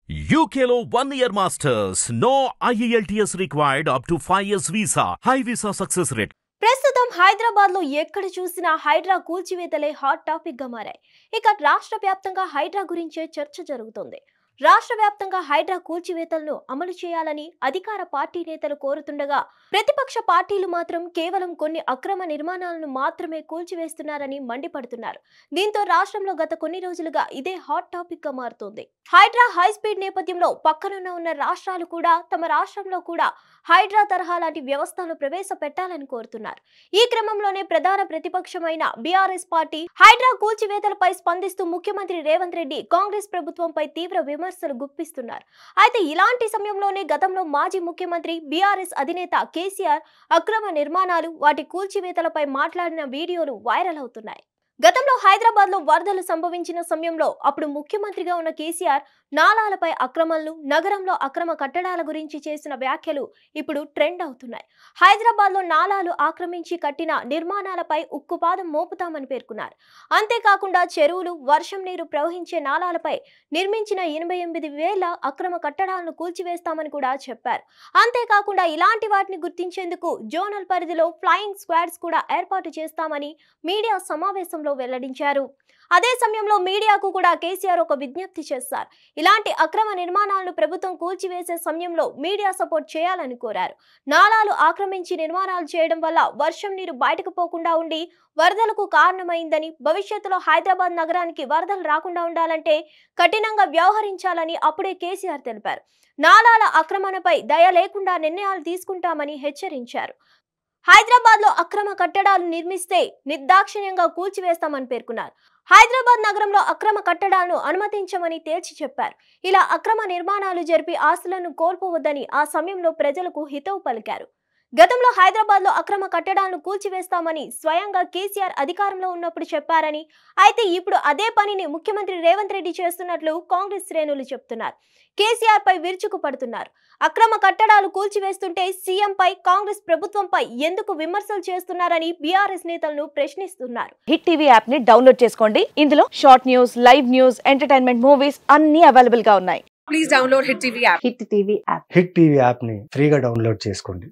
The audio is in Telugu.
UKలో 1 year masters. No IELTS required up to 5 years visa. High visa success rate. ప్రస్తుతం హైదరాబాద్ లో ఎక్కడ చూసినా హైడ్రా కూల్చివేతలే హాట్ టాపిక్ గా మారాయి. ఇక రాష్ట్ర వ్యాప్తంగా హైడ్రా గురించే చర్చ జరుగుతుంది. రాష్ట్ర వ్యాప్తంగా హైడ్రా కూల్చివేతలను అమలు చేయాలని అధికార పార్టీ నేతలు కోరుతుండగా ప్రతిపక్ష పార్టీలు మాత్రం కేవలం కొన్ని అక్రమ నిర్మాణాలను మాత్రమే కూల్చివేస్తున్నారని మండిపడుతున్నారు. దీంతో రాష్ట్రంలో గత కొన్ని రోజులుగా ఇదే హాట్ టాపిక్ గా మారుతోంది. హైడ్రా హై స్పీడ్ నేపథ్యంలో పక్కనున్న ఉన్న రాష్ట్రాలు కూడా తమ రాష్ట్రంలో కూడా హైడ్రా తరహా లాంటి వ్యవస్థను ప్రవేశపెట్టాలని కోరుతున్నారు. ఈ క్రమంలోనే ప్రధాన ప్రతిపక్షమైన బీఆర్ఎస్ పార్టీ హైడ్రా కూల్చివేతలపై స్పందిస్తూ ముఖ్యమంత్రి రేవంత్ రెడ్డి కాంగ్రెస్ ప్రభుత్వంపై తీవ్ర విమర్శలు గుప్పిస్తున్నారు. అయితే ఇలాంటి సమయంలోనే గతంలో మాజీ ముఖ్యమంత్రి బీఆర్ఎస్ అధినేత కేసీఆర్ అక్రమ నిర్మాణాలు వాటి కూల్చివేతలపై మాట్లాడిన వీడియోలు వైరల్ అవుతున్నాయి. గతంలో హైదరాబాద్ లో వరదలు సంభవించిన సమయంలో అప్పుడు ముఖ్యమంత్రిగా ఉన్న కేసీఆర్ నాలాలపై అక్రమాలు, నగరంలో అక్రమ కట్టడాల గురించి చేసిన వ్యాఖ్యలు ఇప్పుడు ట్రెండ్ అవుతున్నాయి. హైదరాబాద్ లో నాలాలు ఆక్రమించి కట్టిన నిర్మాణాలపై ఉక్కుపాదం మోపుతామని పేర్కొన్నారు. అంతేకాకుండా చెరువులు, వర్షం నీరు ప్రవహించే నాలాలపై నిర్మించిన 88,000 అక్రమ కట్టడాలను కూల్చివేస్తామని కూడా చెప్పారు. అంతేకాకుండా ఇలాంటి వాటిని గుర్తించేందుకు జోనల్ పరిధిలో ఫ్లయింగ్ స్క్వాడ్స్ కూడా ఏర్పాటు చేస్తామని మీడియా సమావేశంలో వెల్లడించారు. అదే సమయంలో మీడియాకు కూడా కేసీఆర్ ఒక విజ్ఞప్తి చేశారు. ఇలాంటి అక్రమ నిర్మాణాలను ప్రభుత్వం కూల్చివేసే సమయంలో మీడియా సపోర్ట్ చేయాలని కోరారు. నాలాలు ఆక్రమించి నిర్మాణాలు చేయడం వల్ల వర్షం నీరు బయటకు పోకుండా ఉండి వరదలకు కారణమైందని, భవిష్యత్తులో హైదరాబాద్ నగరానికి వరదలు రాకుండా ఉండాలంటే కఠినంగా వ్యవహరించాలని అప్పుడే కేసీఆర్ తెలిపారు. నాలాల ఆక్రమణపై దయ లేకుండా నిర్ణయాలు తీసుకుంటామని హెచ్చరించారు. హైదరాబాద్ లో అక్రమ కట్టడాలు నిర్మిస్తే నిర్దాక్షిణ్యంగా కూల్చివేస్తామని పేర్కొన్నారు. హైదరాబాద్ నగరంలో అక్రమ కట్టడాలను అనుమతించమని తేల్చి చెప్పారు. ఇలా అక్రమ నిర్మాణాలు జరిపి ఆస్తులను కోల్పోవద్దని ఆ సమయంలో ప్రజలకు హితవు పలికారు. గతంలో హైదరాబాద్ లో అక్రమ కట్టడాలను కూల్చివేస్తామని స్వయంగా కేసీఆర్ అధికారంలో ఉన్నప్పుడు చెప్పారని, అయితే ఇప్పుడు అదే పనిని ముఖ్యమంత్రి రేవంత్ రెడ్డి చేస్తున్నట్లు కాంగ్రెస్ శ్రేణులు చెప్తున్నారు. కేసీఆర్ పై విరుచుకు పడుతున్నారు. అక్రమ కట్టడాలు కూల్చివేస్తుంటే సీఎం పై, కాంగ్రెస్ ప్రభుత్వంపై ఎందుకు విమర్శలు చేస్తున్నారని బీఆర్ఎస్ నేతలను ప్రశ్నిస్తున్నారు. హిట్ టీవీ యాప్ ని డౌన్లోడ్ చేసుకోండి. ఇందులో short news, live news, entertainment movies అన్ని అవైలబుల్ గా ఉన్నాయి. Please download Hit TV app. Hit TV app hit TV app ని ఫ్రీగా డౌన్లోడ్ చేసుకోండి.